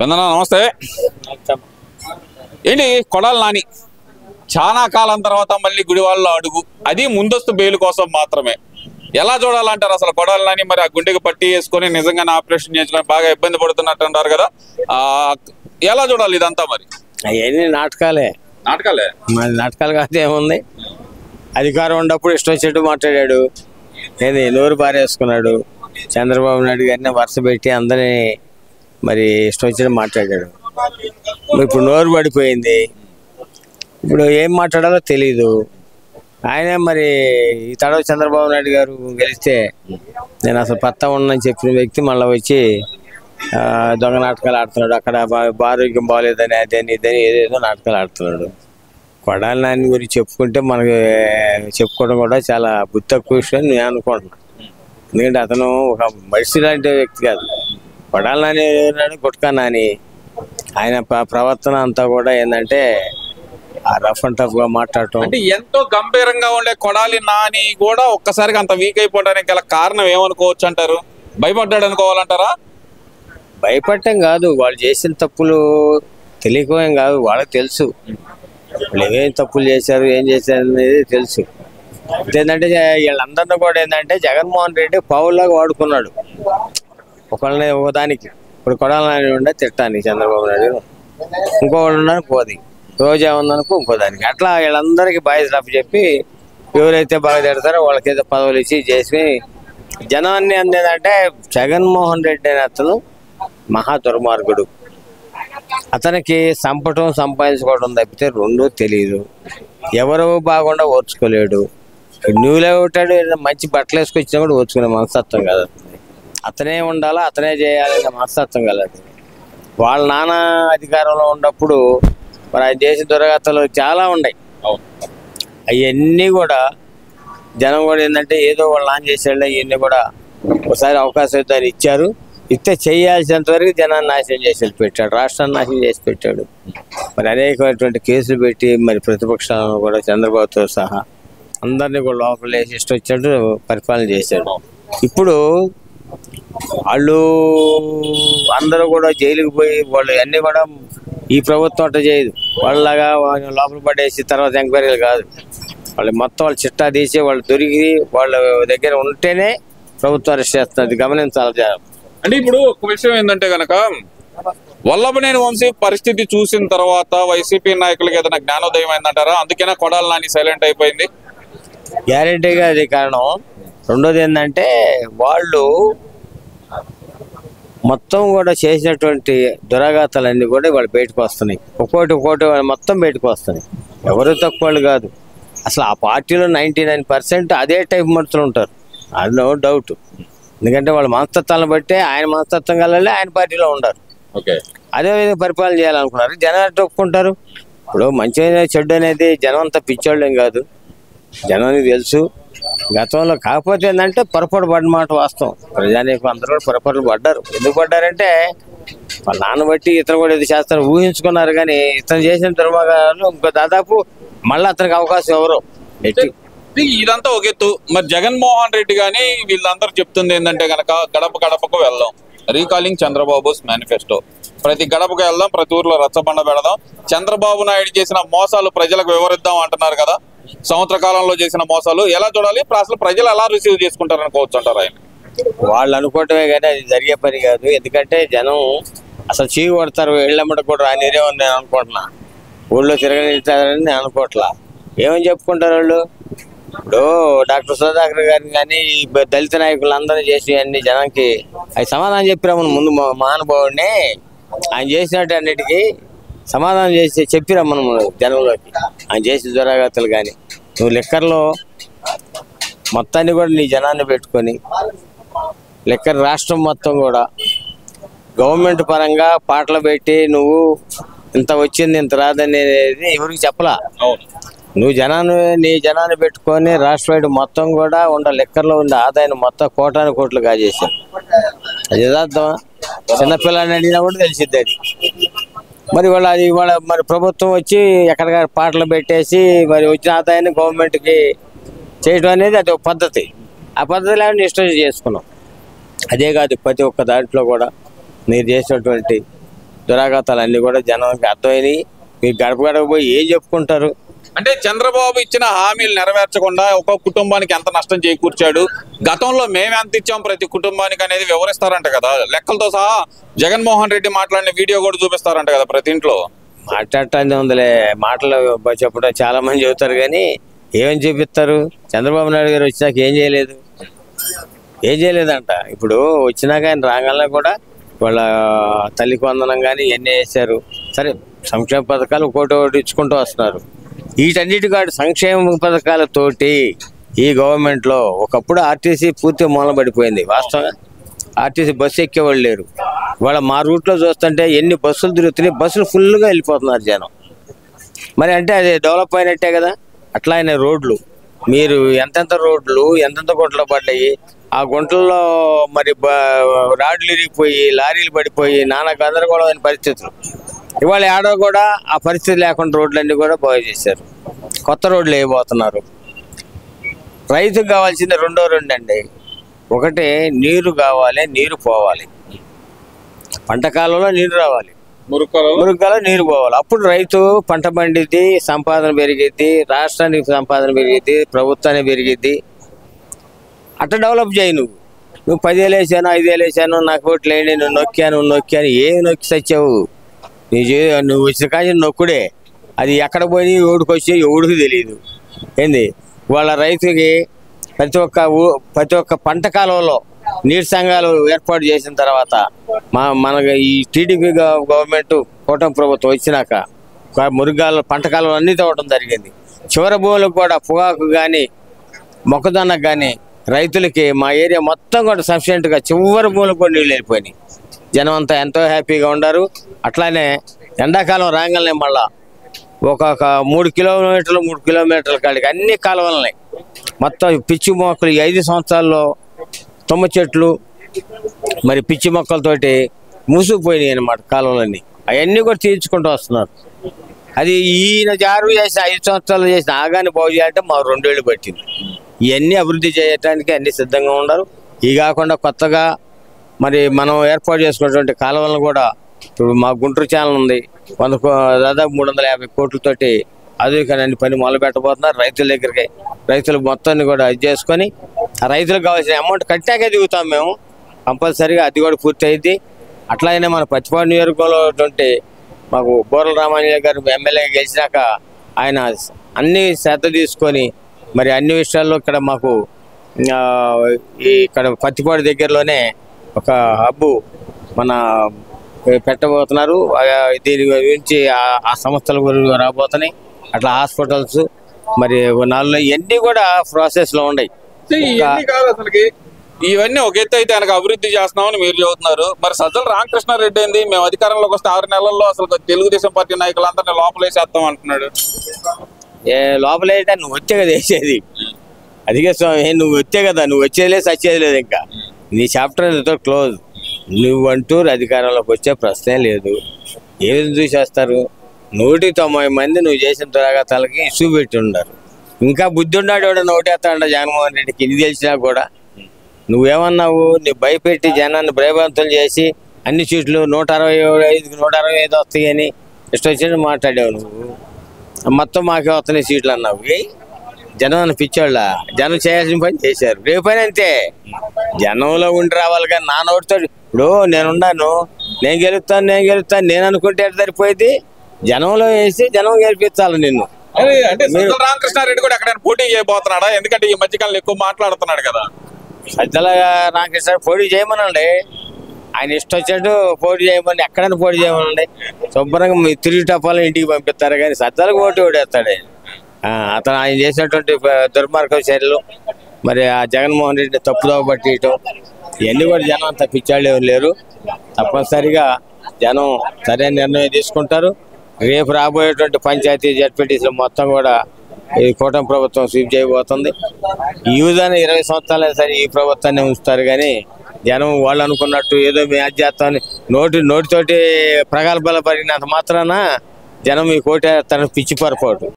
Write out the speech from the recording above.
వందనా నమస్తే. ఏంటి కొడాలి నాని చాలా కాలం తర్వాత మళ్ళీ గుడివాడలో అడుగు, అది ముందస్తు బెయిల్ కోసం మాత్రమే. ఎలా చూడాలంటారు అసలు కొడాలి నాని? మరి ఆ గుండెకి పట్టి వేసుకొని నిజంగానే ఆపరేషన్ చేసుకొని బాగా ఇబ్బంది పడుతున్నట్టు అంటారు కదా, ఎలా చూడాలి ఇదంతా? మరి అవన్నీ నాటకాలే మరి నాటకాలు కాదు ఏముంది. అధికారం ఉన్నప్పుడు ఇష్టం వచ్చేట్టు మాట్లాడాడు, ఏది నోరు పారేసుకున్నాడు. చంద్రబాబు నాయుడు గారిని వరుస పెట్టి అందరినీ మరి ఇష్టం వచ్చేట్టు మాట్లాడాడు. ఇప్పుడు నోరు పడిపోయింది, ఇప్పుడు ఏం మాట్లాడాలో తెలీదు. ఆయనే మరి ఈ తడవ చంద్రబాబు నాయుడు గారు గెలిస్తే నేను అసలు పత్తా ఉండని చెప్పిన వ్యక్తి మళ్ళీ వచ్చి దొంగ నాటకాలు ఆడుతున్నాడు. అక్కడ ఆరోగ్యం బాగోలేదని అదని ఇదని ఏదేదో నాటకాలు ఆడుతున్నాడు. కొడాలి నాని గురించి చెప్పుకుంటే మనకి చెప్పుకోవడం కూడా చాలా బుద్ధి తక్కువ విషయం నేను అనుకుంటున్నాను. ఎందుకంటే అతను ఒక మనిషి లాంటి వ్యక్తి కాదు. కొడాలి నాని నాని గుట్కా నాని ఆయన ప్రవర్తన అంతా కూడా ఏంటంటే ఆ రఫ్ అండ్ టఫ్ గా మాట్లాడటం. అంటే ఎంతో గంభీరంగా ఉండే కొడాలి నాని కూడా ఒక్కసారిగా అంత వీక్ అయిపోవడానికి గల కారణం ఏమనుకోవచ్చు అంటారు? భయపడ్డాడు అనుకోవాలంటారా? భయపడటం కాదు, వాళ్ళు చేసిన తప్పులు తెలియకపోయేం కాదు, వాళ్ళకి తెలుసు వాళ్ళు ఏమేమి తప్పులు చేశారు ఏం చేశారు అనేది తెలుసు. ఏంటంటే వీళ్ళందరినీ కూడా ఏంటంటే జగన్మోహన్ రెడ్డి పౌరులాగా వాడుకున్నాడు ఒకళ్ళని ఒకదానికి. ఇప్పుడు కొడాలి నాని ఉండే తిట్టానికి చంద్రబాబు నాయుడు, ఇంకోళ్ళు ఉండడానికి పోది, రోజా ఉందనుకో ఇంకో దానికి, అట్లా వీళ్ళందరికీ బాయ్స్ అప్పు చెప్పి ఎవరైతే బాగా తిడతారో వాళ్ళకైతే పదవులు ఇచ్చి చేసి జనాన్ని అందేదంటే జగన్మోహన్ రెడ్డి అనే అతను మహా దుర్మార్గుడు. అతనికి సంపటం సంపాదించుకోవడం తప్పితే రెండూ తెలియదు. ఎవరు బాగుండా ఓర్చుకోలేడు. నువ్వులే ఉంటాడు, మంచి బట్టలు వేసుకొచ్చినా కూడా ఓర్చుకునే మనస్తత్వం కాదు. అతనే ఉండాలా, అతనే చేయాలనే మనస్తత్వం కలదు. వాళ్ళ నాన్న అధికారంలో ఉన్నప్పుడు మరి ఆయన చేసిన దురగతలు చాలా ఉన్నాయి. అవన్నీ కూడా జనం కూడా ఏంటంటే ఏదో వాళ్ళు నాన్న చేసేళ్ళు ఇవన్నీ కూడా ఒకసారి అవకాశం దాన్ని ఇచ్చారు. ఇస్తే చేయాల్సినంత వరకు జనాన్ని నాశనం చేసి పెట్టాడు, రాష్ట్రాన్ని నాశనం చేసి పెట్టాడు. మరి అనేకమైనటువంటి కేసులు పెట్టి మరి ప్రతిపక్షాలను కూడా చంద్రబాబుతో సహా అందరినీ కూడా లోపల వేసి ఇష్టం వచ్చాడు పరిపాలన చేశాడు. ఇప్పుడు వాళ్ళు అందరూ కూడా జైలుకి పోయి వాళ్ళు అన్నీ కూడా ఈ ప్రభుత్వం అట్లా చేయదు. వాళ్ళలాగా లోపల పడేసి తర్వాత ఎంక్వైరీలు కాదు, వాళ్ళు మొత్తం వాళ్ళు చిట్టా తీసి వాళ్ళు దొరికి వాళ్ళ దగ్గర ఉంటేనే ప్రభుత్వం అరెస్ట్ చేస్తుంది, గమనించాలి. అంటే ఇప్పుడు ఒక విషయం ఏంటంటే గనక వల్లభనేని వంశీ పరిస్థితి చూసిన తర్వాత వైసీపీ నాయకులకి ఏదైనా జ్ఞానోదయం అయిందంటారా? అందుకేనా కొడాలి నాని సైలెంట్ అయిపోయింది? గ్యారెంటీగా అది కారణం. రెండోది ఏంటంటే వాళ్ళు మొత్తం కూడా చేసినటువంటి దురాఘాతాలన్నీ కూడా వాళ్ళు బయటకు వస్తున్నాయి. ఒక్కోటి మొత్తం బయటకు వస్తున్నాయి. ఎవరు తక్కువ వాళ్ళు కాదు. అసలు ఆ పార్టీలో 99% అదే టైప్ మనుషులు ఉంటారు, అది నో డౌట్. ఎందుకంటే వాళ్ళ మనస్తత్వాలను బట్టే ఆయన మనస్తత్వం కలాలి ఆయన పార్టీలో ఉండరు. అదేవిధంగా పరిపాలన చేయాలనుకున్నారు. జనం ఒప్పుకుంటారు. ఇప్పుడు మంచి చెడ్డు అనేది జనం అంతా పిచ్చోళ్ళేం కాదు, జనానికి తెలుసు. గతంలో కాకపోతే ఏంటంటే పొరపాటు పడిన మాట వాస్తవం. ప్రజానీకం అందరూ కూడా పొరపాట్లు పడ్డారు. ఎందుకు పడ్డారంటే వాళ్ళ నాన్న బట్టి ఇతను కూడా ఇది చేస్తారు ఊహించుకున్నారు. కానీ ఇతను చేసిన దుర్మార్గాలు ఇంకో దాదాపు మళ్ళీ అతనికి అవకాశం ఎవరో ఎట్టి. ఇదంతా ఒక ఎత్తు. మరి జగన్మోహన్ రెడ్డి గాని వీళ్ళందరూ చెప్తుంది ఏంటంటే గనక గడప గడపకు వెళ్దాం, రీకాలింగ్ చంద్రబాబుస్ మేనిఫెస్టో, ప్రతి గడపకు వెళ్దాం, ప్రతి ఊర్లో రచ్చబండ పెడదాం, చంద్రబాబు నాయుడు చేసిన మోసాలు ప్రజలకు వివరిద్దాం అంటున్నారు కదా. సంవత్సర కాలంలో చేసిన మోసాలు ఎలా చూడాలి? అసలు ప్రజలు ఎలా రిసీవ్ చేసుకుంటారు అనుకోవచ్చు అంటారు? ఆయన వాళ్ళు అనుకోవటమే కానీ అది జరిగే పని కాదు. ఎందుకంటే జనం అసలు చీ కొడతారు, ఇళ్ళమ్మట కూడా రానిరేమని నేను అనుకుంటున్నా, ఊళ్ళో తిరగనిస్తారని నేను అనుకోవట్లా. ఏమని చెప్పుకుంటారు వాళ్ళు? ఇప్పుడు డాక్టర్ సుధాకర్ గారిని కానీ దళిత నాయకులు అందరూ చేసి అన్ని జనానికి అవి సమాధానం చెప్పిరమ్మను. ముందు మహానుభావుడిని ఆయన చేసినట్టు అన్నిటికీ సమాధానం చేసి చెప్పిరమ్మను జనంలోకి. ఆయన చేసిన దురాఘాతాలు కానీ నువ్వు లిక్కర్లో మొత్తాన్ని కూడా నీ జనాన్ని పెట్టుకొని లిక్కర్ రాష్ట్రం మొత్తం కూడా గవర్నమెంట్ పరంగా పాటలు పెట్టి నువ్వు ఇంత వచ్చింది ఇంత రాదనేది ఎవరికి చెప్పలా. నువ్వు నీ జనాన్ని పెట్టుకొని రాష్ట్ర వైడ్ మొత్తం కూడా లిక్కర్లో ఉండే ఆదాయాన్ని మొత్తం కోటాను కోట్లు కాజేశారు. అది యథార్థమా? చిన్నపిల్లని అడిగినా కూడా తెలిసిద్ది అది. మరి వాళ్ళ మరి ప్రభుత్వం వచ్చి ఎక్కడికక్కడ పాటలు పెట్టేసి మరి వచ్చిన ఆదాయాన్ని గవర్నమెంట్కి చేయడం అనేది అది ఒక పద్ధతి. ఆ పద్ధతి లేకుండా ఇష్టం చేసుకున్నాం. అదే కాదు ప్రతి ఒక్క దాంట్లో కూడా మీరు చేసినటువంటి దురాఘాతాలు అన్నీ కూడా జనానికి అర్థమైనవి. మీరు గడప గడప పోయి ఏం చెప్పుకుంటారు? అంటే చంద్రబాబు ఇచ్చిన హామీలు నెరవేర్చకుండా ఒక కుటుంబానికి ఎంత నష్టం చేకూర్చాడు, గతంలో మేము ఎంత ఇచ్చాం ప్రతి కుటుంబానికి అనేది వివరిస్తారంట కదా, లెక్కలతో సహా. జగన్మోహన్ రెడ్డి మాట్లాడిన వీడియో కూడా చూపిస్తారంట కదా ప్రతి ఇంట్లో. మాట్లాడటానికి ఉందిలే, మాటలు చెప్పడం చాలా మంది చెబుతారు కానీ ఏమని చూపిస్తారు? చంద్రబాబు నాయుడు గారు వచ్చినాక ఏం చేయలేదంట. ఇప్పుడు వచ్చినాక ఆయన రాగానే కూడా వాళ్ళ తల్లికి వందనం కానీ ఇవన్నీ వేశారు. సరే, సంక్షేమ పథకాలు ఒకటి ఇచ్చుకుంటూ వస్తున్నారు. వీటన్నిటికాడు సంక్షేమ పథకాలతోటి ఈ గవర్నమెంట్లో ఒకప్పుడు ఆర్టీసీ పూర్తి మూలబడిపోయింది. వాస్తవంగా ఆర్టీసీ బస్సు ఎక్కేవాళ్ళు లేరు. వాళ్ళ మా రూట్లో చూస్తుంటే ఎన్ని బస్సులు తిరుగుతున్నాయి, బస్సులు ఫుల్గా వెళ్ళిపోతున్నారు జనం. మరి అంటే అది డెవలప్ అయినట్టే కదా. అట్లా అయిన రోడ్లు, మీరు ఎంతెంత రోడ్లు ఎంతెంత గుంటలు పడ్డాయి, ఆ గుంటల్లో మరి రాడ్లు ఇరిగిపోయి లారీలు పడిపోయి నానా గందరగోళమైన పరిస్థితులు. ఇవాళ ఏడో కూడా ఆ పరిస్థితి లేకుండా రోడ్లన్నీ కూడా బాగు చేశారు, కొత్త రోడ్లు వేయబోతున్నారు. రైతుకు కావాల్సింది రెండో అండి. ఒకటి నీరు కావాలి, నీరు పోవాలి. పంట కాలంలో నీరు రావాలి, మురుగ్గాలో నీరు పోవాలి. అప్పుడు రైతు పంట పండిద్ది, సంపాదన పెరిగిద్ది, రాష్ట్రానికి సంపాదన పెరిగిద్ది, ప్రభుత్వానికి పెరిగిద్ది. అట్లా డెవలప్ చేయి. నువ్వు 10,000 వేసాను, 5,000 వేసాను, నాకు ఓట్లు వేయండి, నువ్వు నొక్కాను ఏమి నొక్కి సచ్చావు? నువ్వు వచ్చిన కానీ నొక్కుడే. అది ఎక్కడ పోయి ఎవడికి వచ్చి ఎవడికి తెలియదు. ఏంది వాళ్ళ రైతుకి ప్రతి ఒక్క పంట కాలంలో నీటి సంఘాలు ఏర్పాటు చేసిన తర్వాత మనకి ఈ టీడీపీ గవర్నమెంట్ కూటమి ప్రభుత్వం వచ్చినాక మురుగాల పంట కాలం అన్నీ తవ్వడం జరిగింది. చివరి భూములకు కూడా పొగాకు కానీ మొక్కజొన్నకు కానీ రైతులకి మా ఏరియా మొత్తం కూడా సఫిషియెంట్గా చివరి భూములకు కూడా నీళ్ళు వెళ్ళిపోయినాయి. జనం అంతా ఎంతో హ్యాపీగా ఉన్నారు. అట్లానే ఎండాకాలం రాగానే మళ్ళా ఒక్కొక్క 3 కిలోమీటర్ల కాడికి అన్ని కాలువలున్నాయి. మొత్తం పిచ్చి మొక్కలు 5 సంవత్సరాల్లో తుమ్మ చెట్లు మరి పిచ్చి మొక్కలతోటి మూసుకుపోయినాయి అన్నమాట కాలువలన్నీ. అవన్నీ కూడా తీర్చుకుంటూ వస్తున్నారు. అది ఈయన జారు చేసి 5 సంవత్సరాలు చేసిన ఆగాన్ని బాగు చేయాలంటే మా 2 ఏళ్ళు పట్టింది. ఇవన్నీ అభివృద్ధి చేయడానికి అన్ని సిద్ధంగా ఉన్నారు. ఇవి కాకుండా కొత్తగా మరి మనం ఏర్పాటు చేసుకున్నటువంటి కాలువలను కూడా ఇప్పుడు మా గుంటూరు ఛానల్ ఉంది, దాదాపు 350 కోట్లతోటి ఆధునికమైన పని మొదలు పెట్టబోతున్నారు. రైతుల దగ్గరికి రైతులు మొత్తాన్ని కూడా ఇది చేసుకొని ఆ రైతులకు కావాల్సిన అమౌంట్ కట్టాకే దిగుతాం మేము. కంపల్సరీగా అది కూడా పూర్తి అయింది. అట్లాగనే మన పచ్చిపాడు నియోజకవర్గంలో మాకు బోర్ల రామాంజనేయ గారు ఎమ్మెల్యే గెలిచినాక ఆయన అన్ని శ్రద్ధ తీసుకొని మరి అన్ని విషయాల్లో ఇక్కడ మాకు ఇక్కడ పత్తిపాడు దగ్గరలోనే ఒక హబ్బు మన పెట్టబోతున్నారు. దీని గురించి ఆ సంస్థల గురించి రాబోతున్నాయి. అట్లా హాస్పిటల్స్ మరి 4 ఇవన్నీ కూడా ప్రాసెస్లో ఉన్నాయి. ఇవన్నీ ఒక ఎత్తు అయితే ఆయనకు అభివృద్ధి చేస్తున్నామని మీరు చెబుతున్నారు. మరి సజ్జల రామకృష్ణారెడ్డి ఏంది, మేము అధికారంలోకి వస్తే 6 నెలల్లో అసలు తెలుగుదేశం పార్టీ నాయకులందరినీ లోపలేసేస్తాం అంటున్నాడు. లోపలేట నువ్వు వచ్చే కదా వేసేది. అదిగే స్వామి, నువ్వు వచ్చే కదా, నువ్వు వచ్చేది లేదు సచ్చేది లేదు. ఇంకా నీ చాప్టర్ ఎంతో క్లోజ్. నువ్వంటూ అధికారంలోకి వచ్చే ప్రశ్నే లేదు. ఏది చూసేస్తారు? 190 మంది నువ్వు చేసిన దురాఘాతాలకి ఇష్యూ పెట్టి ఉన్నారు. ఇంకా బుద్ధి ఉన్నాడు ఎవడో నోటేస్తాడు జగన్మోహన్ రెడ్డికి. ఇది తెలిసినా కూడా నువ్వేమన్నావు? నువ్వు భయపెట్టి జనాన్ని భయభ్రాంతులు చేసి అన్ని సీట్లు 165కి 165 వస్తాయని ఇష్టం వచ్చినట్టు మాట్లాడావు. నువ్వు మొత్తం మాకే వస్తున్నాయి సీట్లు అన్నావు. జనం పిచ్చోళ్ళ, జనం చేయాల్సిన పని చేశారు. రేపైనా అంతే, జనంలో ఉండి రావాలి. కానీ నా నోటితో ఇప్పుడు నేనున్నాను, నేను గెలుస్తాను నేను అనుకుంటే సరిపోయింది. జనంలో వేసి జనం గెలిపించాలి నిన్ను. అంటే సజ్జల రామకృష్ణారెడ్డి కూడా ఎక్కడైనా పోటీ చేయబోతున్నాడా? ఎందుకంటే ఈ మధ్యకాలంలో ఎక్కువ మాట్లాడుతున్నాడు కదా. సజ్జల రామకృష్ణ పోటీ చేయమనండి, ఆయన ఇష్టం వచ్చేట్టు పోటీ చేయమని, ఎక్కడైనా పోటీ చేయమనండి. శుభ్రంగా మీ తిరిగి టపాలని ఇంటికి పంపిస్తారు. కానీ సజ్జలకు ఓటేస్తాడు అతను. ఆయన చేసినటువంటి దుర్మార్గ చర్యలు, మరి ఆ జగన్మోహన్ రెడ్డి తప్పుదోవ పట్టియటం, ఇవన్నీ కూడా జనం అంత పిచ్చాళ్ళు ఎవరు లేరు. తప్పనిసరిగా జనం సరైన నిర్ణయం తీసుకుంటారు. రేపు రాబోయేటువంటి పంచాయతీ జడ్పీటీసీలు మొత్తం కూడా ఈ కూటమి ప్రభుత్వం స్వీప్ చేయబోతుంది. యూజాన్ని 20 సంవత్సరాలైనా సరే ఈ ప్రభుత్వాన్ని ఉంచుతారు. కానీ జనం వాళ్ళు అనుకున్నట్టు ఏదో మీ అధ్యాత్వాన్ని నోటితోటి ప్రగల్భాలు పడినంత మాత్రాన జనం మీ కోటేస్తారని పిచ్చి పొరపాటు.